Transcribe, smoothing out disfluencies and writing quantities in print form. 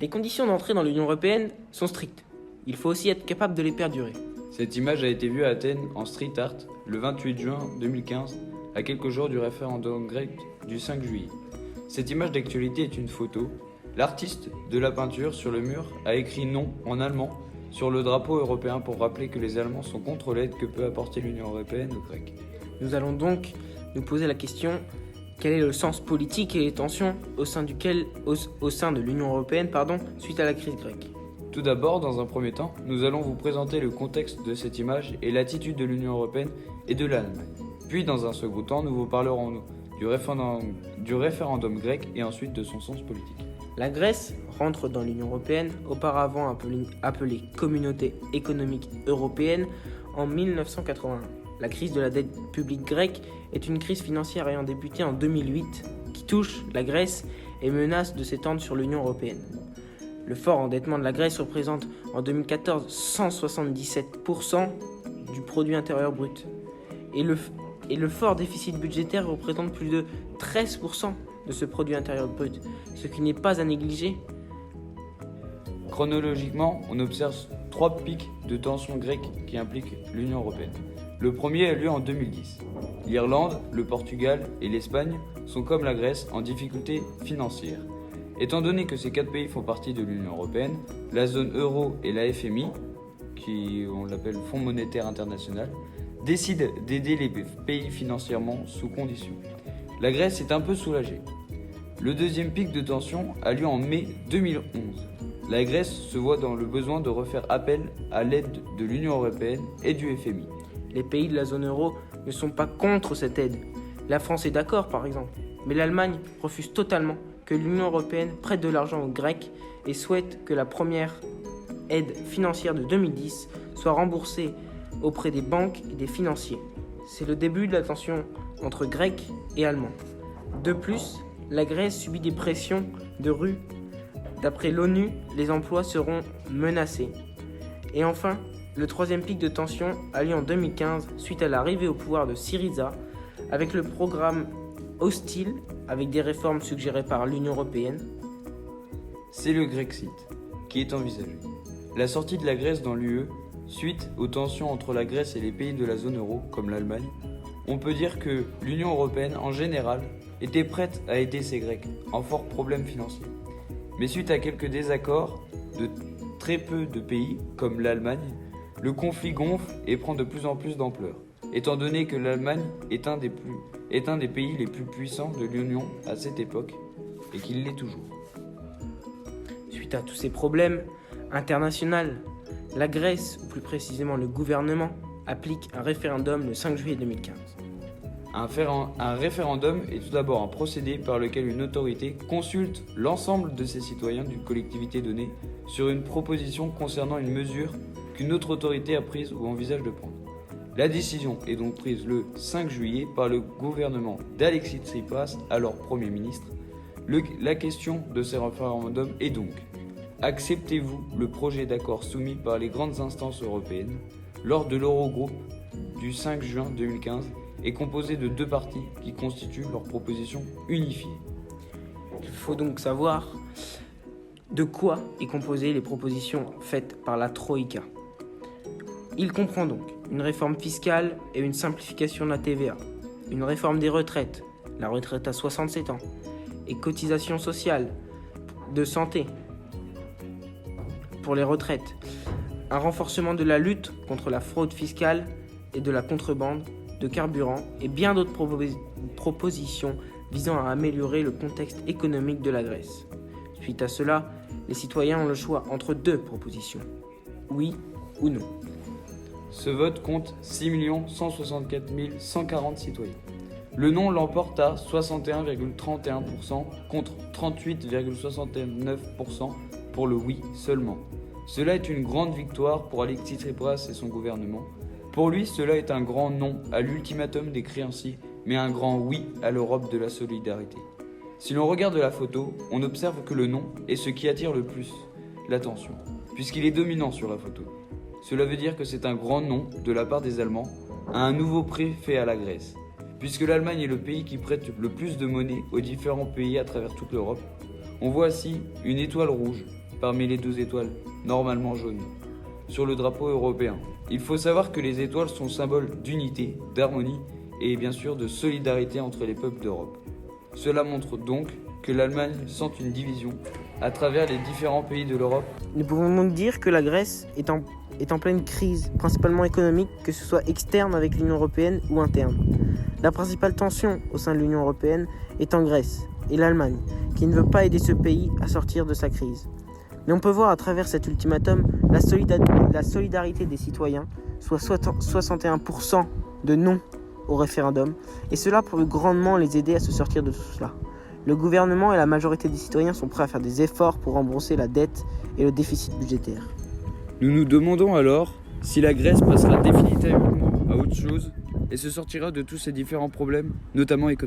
Les conditions d'entrée dans l'Union européenne sont strictes. Il faut aussi être capable de les perdurer. Cette image a été vue à Athènes en street art le 28 juin 2015, à quelques jours du référendum grec du 5 juillet. Cette image d'actualité est une photo. L'artiste de la peinture sur le mur a écrit non en allemand sur le drapeau européen pour rappeler que les Allemands sont contre l'aide que peut apporter l'Union européenne aux Grecs. Nous allons donc nous poser la question: quel est le sens politique et les tensions au sein de l'Union européenne suite à la crise grecque? Tout d'abord, dans un premier temps, nous allons vous présenter le contexte de cette image et l'attitude de l'Union européenne et de l'Allemagne. Puis, dans un second temps, nous vous parlerons du référendum grec et ensuite de son sens politique. La Grèce rentre dans l'Union européenne, auparavant appelée Communauté économique européenne, en 1981. La crise de la dette publique grecque est une crise financière ayant débuté en 2008 qui touche la Grèce et menace de s'étendre sur l'Union européenne. Le fort endettement de la Grèce représente en 2014 177% du produit intérieur brut. Et le fort déficit budgétaire représente plus de 13% de ce produit intérieur brut, ce qui n'est pas à négliger. Chronologiquement, on observe 3 pics de tensions grecques qui impliquent l'Union européenne. Le premier a lieu en 2010. L'Irlande, le Portugal et l'Espagne sont comme la Grèce en difficulté financière. Étant donné que ces 4 pays font partie de l'Union européenne, la zone euro et la FMI, qui on l'appelle Fonds monétaire international, décident d'aider les pays financièrement sous conditions. La Grèce est un peu soulagée. Le deuxième pic de tension a lieu en mai 2011. La Grèce se voit dans le besoin de refaire appel à l'aide de l'Union européenne et du FMI. Les pays de la zone euro ne sont pas contre cette aide. La France est d'accord par exemple, mais l'Allemagne refuse totalement que l'Union européenne prête de l'argent aux Grecs et souhaite que la première aide financière de 2010 soit remboursée auprès des banques et des financiers. C'est le début de la tension entre Grecs et Allemands. De plus, la Grèce subit des pressions de rue. D'après l'ONU, les emplois seront menacés. Et enfin, le troisième pic de tension a lieu en 2015 suite à l'arrivée au pouvoir de Syriza avec le programme hostile avec des réformes suggérées par l'Union européenne. C'est le Grexit qui est envisagé. La sortie de la Grèce dans l'UE, suite aux tensions entre la Grèce et les pays de la zone euro, comme l'Allemagne, on peut dire que l'Union européenne en général était prête à aider ces Grecs en fort problème financier. Mais suite à quelques désaccords de très peu de pays, comme l'Allemagne, le conflit gonfle et prend de plus en plus d'ampleur, étant donné que l'Allemagne est un des pays les plus puissants de l'Union à cette époque, et qu'il l'est toujours. Suite à tous ces problèmes internationaux, la Grèce, ou plus précisément le gouvernement, applique un référendum le 5 juillet 2015. Un référendum est tout d'abord un procédé par lequel une autorité consulte l'ensemble de ses citoyens d'une collectivité donnée sur une proposition concernant une mesure qu'une autre autorité a prise ou envisage de prendre. La décision est donc prise le 5 juillet par le gouvernement d'Alexis Tsipras, alors Premier ministre. La question de ce référendum est donc: acceptez-vous le projet d'accord soumis par les grandes instances européennes lors de l'Eurogroupe du 5 juin 2015 est composé de 2 parties qui constituent leur proposition unifiée. Il faut donc savoir de quoi est composée les propositions faites par la Troïka. Il comprend donc une réforme fiscale et une simplification de la TVA, une réforme des retraites, la retraite à 67 ans, et cotisations sociales, de santé pour les retraites, un renforcement de la lutte contre la fraude fiscale et de la contrebande de carburant et bien d'autres propositions visant à améliorer le contexte économique de la Grèce. Suite à cela, les citoyens ont le choix entre 2 propositions, oui ou non. Ce vote compte 6 164 140 citoyens. Le non l'emporte à 61,31% contre 38,69% pour le oui seulement. Cela est une grande victoire pour Alexis Tsipras et son gouvernement. Pour lui, cela est un grand non à l'ultimatum des créanciers, mais un grand oui à l'Europe de la solidarité. Si l'on regarde la photo, on observe que le non est ce qui attire le plus l'attention, puisqu'il est dominant sur la photo. Cela veut dire que c'est un grand non de la part des Allemands à un nouveau prêt fait à la Grèce. Puisque l'Allemagne est le pays qui prête le plus de monnaie aux différents pays à travers toute l'Europe, on voit ainsi une étoile rouge parmi les 12 étoiles, normalement jaunes, sur le drapeau européen. Il faut savoir que les étoiles sont symboles d'unité, d'harmonie et bien sûr de solidarité entre les peuples d'Europe. Cela montre donc que l'Allemagne sent une division à travers les différents pays de l'Europe. Nous pouvons donc dire que la Grèce est en pleine crise, principalement économique, que ce soit externe avec l'Union européenne ou interne. La principale tension au sein de l'Union européenne est en Grèce et l'Allemagne, qui ne veut pas aider ce pays à sortir de sa crise. Mais on peut voir à travers cet ultimatum la solidarité des citoyens, soit 61% de non au référendum, et cela peut grandement les aider à se sortir de tout cela. Le gouvernement et la majorité des citoyens sont prêts à faire des efforts pour rembourser la dette et le déficit budgétaire. Nous nous demandons alors si la Grèce passera définitivement à autre chose et se sortira de tous ces différents problèmes, notamment économiques.